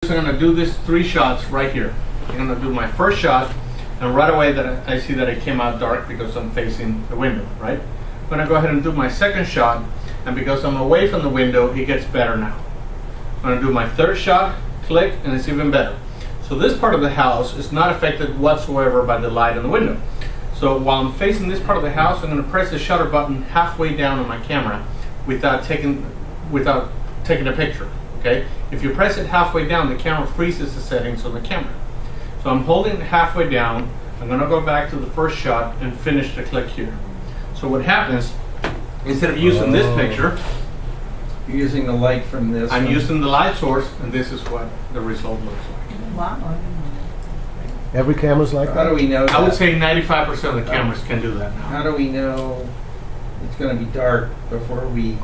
I'm going to do this 3 shots right here. I'm going to do my first shot, and right away that I see that it came out dark because I'm facing the window, right? I'm going to go ahead and do my second shot, and because I'm away from the window, it gets better now. I'm going to do my third shot, click, and it's even better. So this part of the house is not affected whatsoever by the light in the window. So while I'm facing this part of the house, I'm going to press the shutter button halfway down on my camera without taking a picture. Okay? If you press it halfway down, the camera freezes the settings on the camera. So I'm holding it halfway down. I'm going to go back to the first shot and finish the click here. So what happens, instead of using this picture, you're using the light from this. I'm using the light source, and this is what the result looks like. Wow. Every camera's like How that? do we know that? I would say 95% of the cameras can do that now. How do we know it's going to be dark before we...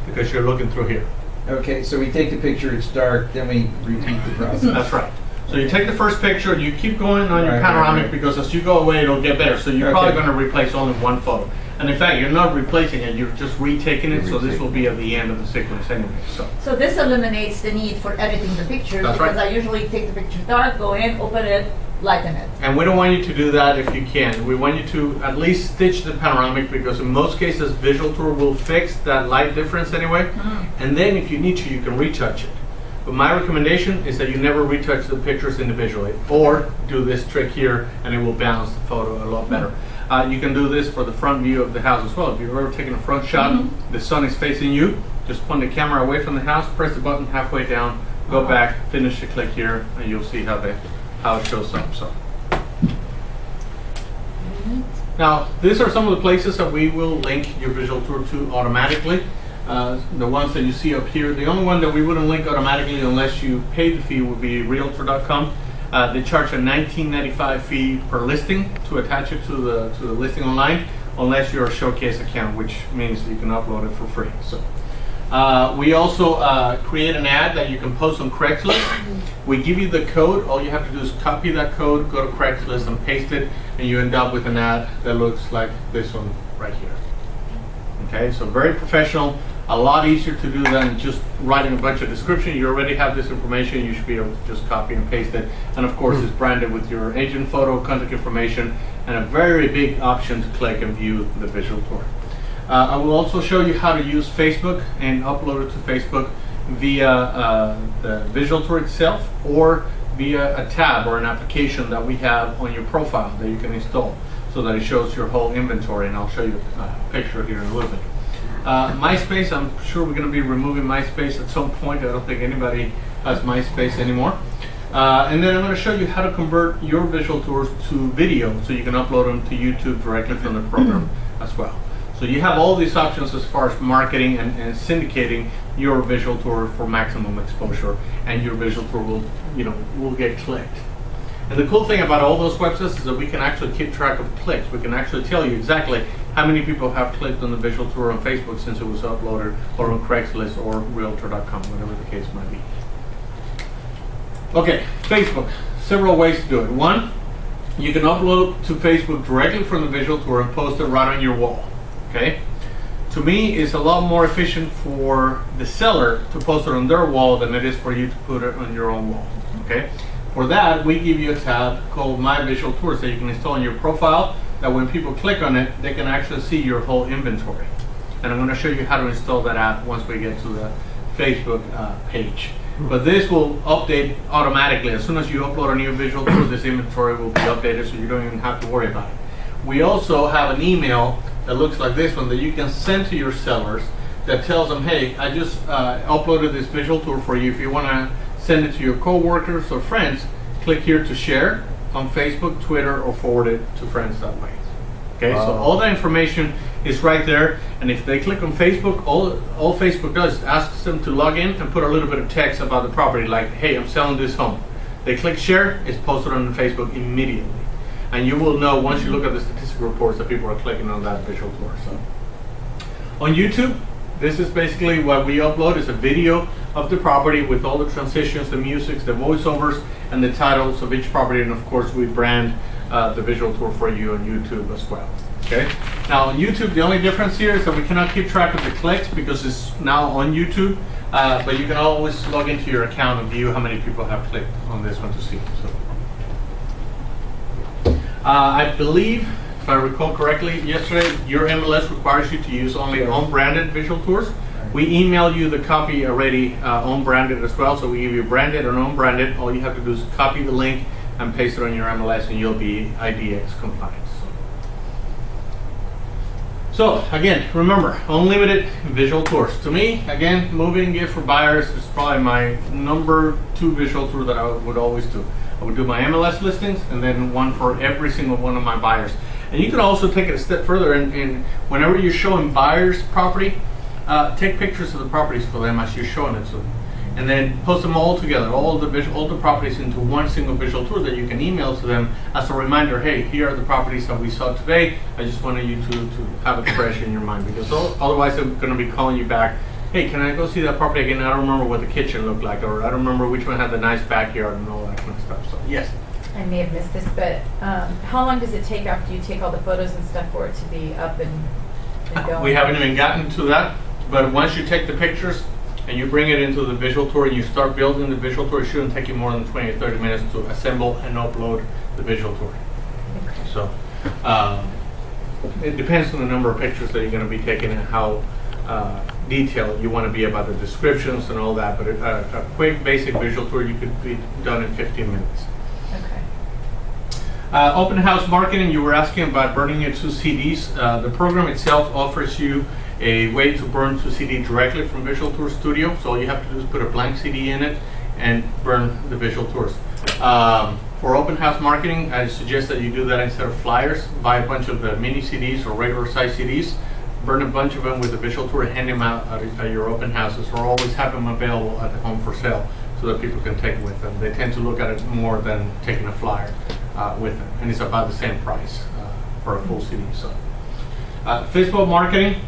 Because you're looking through here. Okay, so we take the picture, it's dark, then we repeat the process. That's right. So you take the first picture, and you keep going on your Right, panoramic, right. because as you go away, it'll get better. So you're Okay. probably going to replace only one photo. And in fact, you're not replacing it, you're just retaking it, so this will be at the end of the sequence anyway. So this eliminates the need for editing the pictures. That's because right. I usually take the picture dark, go in, open it, lighten it. And we don't want you to do that if you can. We want you to at least stitch the panoramic, because in most cases, Visual Tour will fix that light difference anyway. And then if you need to, you can retouch it. But my recommendation is that you never retouch the pictures individually, or do this trick here and it will balance the photo a lot better. You can do this for the front view of the house as well. If you've ever taken a front shot, the sun is facing you, just point the camera away from the house, press the button halfway down, go back, finish the click here, and you'll see how it shows up. So. Now, these are some of the places that we will link your Visual Tour to automatically. The ones that you see up here, the only one that we wouldn't link automatically unless you pay the fee would be Realtor.com. They charge a $19.95 fee per listing to attach it to the listing online, unless you're a showcase account, which means you can upload it for free. So we also create an ad that you can post on Craigslist. We give you the code. All you have to do is copy that code, go to Craigslist and paste it, and you end up with an ad that looks like this one right here. Okay, so very professional. A lot easier to do than just writing a bunch of description. You already have this information. You should be able to just copy and paste it. And of course, it's branded with your agent photo, contact information, and a very big option to click and view the Visual Tour. I will also show you how to use Facebook and upload it to Facebook via the Visual Tour itself, or via a tab or an application that we have on your profile that you can install, so that it shows your whole inventory. And I'll show you a picture here in a little bit. MySpace, I'm sure we're going to be removing MySpace at some point. I don't think anybody has MySpace anymore. And then I'm going to show you how to convert your Visual Tours to video, so you can upload them to YouTube directly from the program as well. So you have all these options as far as marketing and syndicating your Visual Tour for maximum exposure, and your Visual Tour will get clicked. And the cool thing about all those websites is that we can actually keep track of clicks. We can actually tell you exactly how many people have clicked on the Visual Tour on Facebook since it was uploaded, or on Craigslist or Realtor.com, whatever the case might be. Okay, Facebook. Several ways to do it. One, you can upload to Facebook directly from the Visual Tour and post it right on your wall. Okay? To me, it's a lot more efficient for the seller to post it on their wall than it is for you to put it on your own wall. Okay? For that, we give you a tab called My Visual Tours that you can install in your profile, that when people click on it, they can actually see your whole inventory. And I'm going to show you how to install that app once we get to the Facebook page. But this will update automatically. As soon as you upload a new Visual Tour, this inventory will be updated, so you don't even have to worry about it. We also have an email that looks like this one that you can send to your sellers that tells them, hey, I just uploaded this Visual Tour for you. If you want to send it to your co-workers or friends, click here to share on Facebook, Twitter, or forward it to friends that way. Okay, so all that information is right there, and if they click on Facebook, all Facebook does is asks them to log in and put a little bit of text about the property, like, hey, I'm selling this home. They click share, it's posted on Facebook immediately. And you will know once you look at the statistical reports that people are clicking on that Visual Tour. So, on YouTube, this is basically what we upload, is a video of the property with all the transitions, the music, the voiceovers, and the titles of each property. And of course, we brand the Visual Tour for you on YouTube as well. Okay. Now on YouTube, the only difference here is that we cannot keep track of the clicks because it's now on YouTube. But you can always log into your account and view how many people have clicked on this one to see. So, I believe, if I recall correctly, yesterday your MLS requires you to use only own-branded visual tours. We email you the copy already own-branded as well, so we give you branded and own-branded. All you have to do is copy the link and paste it on your MLS, and you'll be IDX compliant. So again, remember, unlimited visual tours. To me, again, moving gift for buyers is probably my number 2 visual tour that I would always do. I would do my MLS listings and then one for every single one of my buyers. And you can also take it a step further, and whenever you're showing buyers property, take pictures of the properties for them as you're showing it to them, and then post them all together, all the properties into one single visual tour that you can email to them as a reminder. Hey, here are the properties that we saw today. I just wanted you to have it fresh in your mind, because otherwise they're going to be calling you back. Hey, can I go see that property again? I don't remember what the kitchen looked like, or I don't remember which one had the nice backyard and all that kind of stuff. So yes. I may have missed this, but how long does it take after you take all the photos and stuff for it to be up and going? We haven't even gotten to that, but once you take the pictures and you bring it into the visual tour and you start building the visual tour, it shouldn't take you more than 20 or 30 minutes to assemble and upload the visual tour. Okay. So it depends on the number of pictures that you're going to be taking and how detailed you want to be about the descriptions and all that, but a quick basic visual tour you could be done in 15 minutes. Okay. Open house marketing, you were asking about burning your 2 CDs. The program itself offers you a way to burn to CD directly from Visual Tour Studio. So all you have to do is put a blank CD in it and burn the visual tours. For open house marketing, I suggest that you do that instead of flyers. Buy a bunch of the mini CDs or regular size CDs, burn a bunch of them with a visual tour, and hand them out at your open houses, or always have them available at the home for sale so that people can take it with them. They tend to look at it more than taking a flyer with them, and it's about the same price for a full CD. So, FISBO marketing.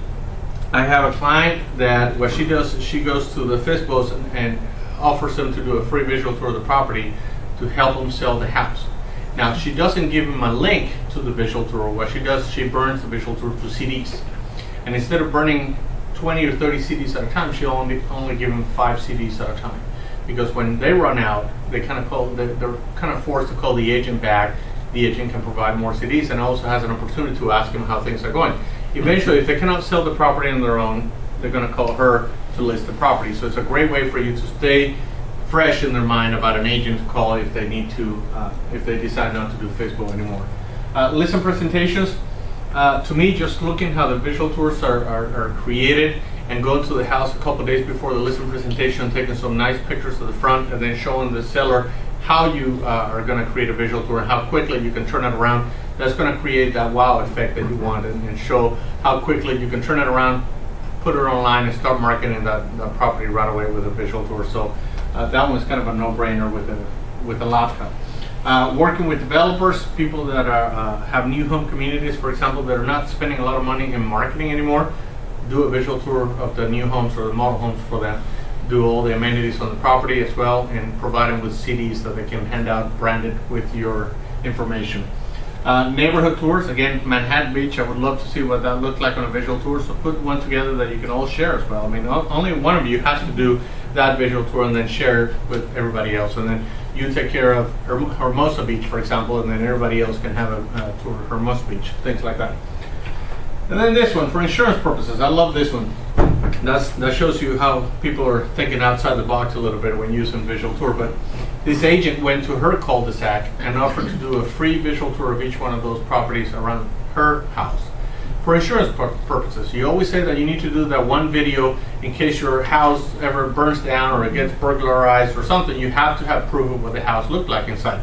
I have a client that what she does, she goes to the FISBOs and offers them to do a free visual tour of the property to help them sell the house. Now, she doesn't give them a link to the visual tour. What she does, she burns the visual tour to CDs. And instead of burning 20 or 30 CDs at a time, she only give them 5 CDs at a time. Because when they run out, they're kind of forced to call the agent back. The agent can provide more CDs and also has an opportunity to ask them how things are going. Eventually, if they cannot sell the property on their own, they're going to call her to list the property. So it's a great way for you to stay fresh in their mind about an agent to call if they need to, if they decide not to do FISBO anymore. Listen presentations. To me, just looking how the visual tours are created and going to the house a couple days before the listing presentation, taking some nice pictures of the front and then showing the seller how you are going to create a visual tour and how quickly you can turn it around. That's going to create that wow effect that you want, and show how quickly you can turn it around, put it online, and start marketing that property right away with a visual tour. So that one's kind of a no-brainer with a laptop. Working with developers, people that have new home communities, for example, that are not spending a lot of money in marketing anymore, do a visual tour of the new homes or the model homes for them. Do all the amenities on the property as well, and provide them with CDs that they can hand out branded with your information. Neighborhood tours, again, Manhattan Beach, I would love to see what that looked like on a visual tour, so put one together that you can all share as well. I mean, only one of you has to do that visual tour and then share it with everybody else, and then you take care of Hermosa Beach, for example, and then everybody else can have a tour of Hermosa Beach, things like that. And then this one, for insurance purposes, I love this one. That shows you how people are thinking outside the box a little bit when using visual tour. But this agent went to her cul-de-sac and offered to do a free visual tour of each one of those properties around her house. For insurance purposes, you always say that you need to do that one video in case your house ever burns down or it gets burglarized or something. You have to have proof of what the house looked like inside.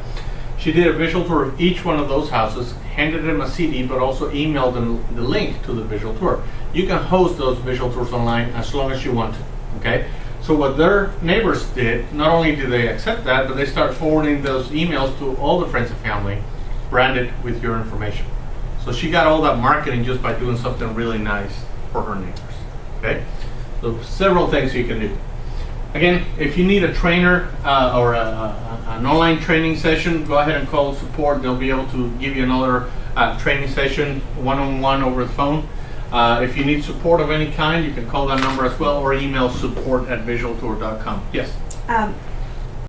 She did a visual tour of each one of those houses, handed them a CD, but also emailed them the link to the visual tour. You can host those visual tours online as long as you want to, okay? So what their neighbors did, not only did they accept that, but they start forwarding those emails to all the friends and family, branded with your information. So she got all that marketing just by doing something really nice for her neighbors, okay? So several things you can do. Again, if you need a trainer or an online training session, go ahead and call support. They'll be able to give you another training session one-on-one over the phone. If you need support of any kind, you can call that number as well or email support@visualtour.com. Yes.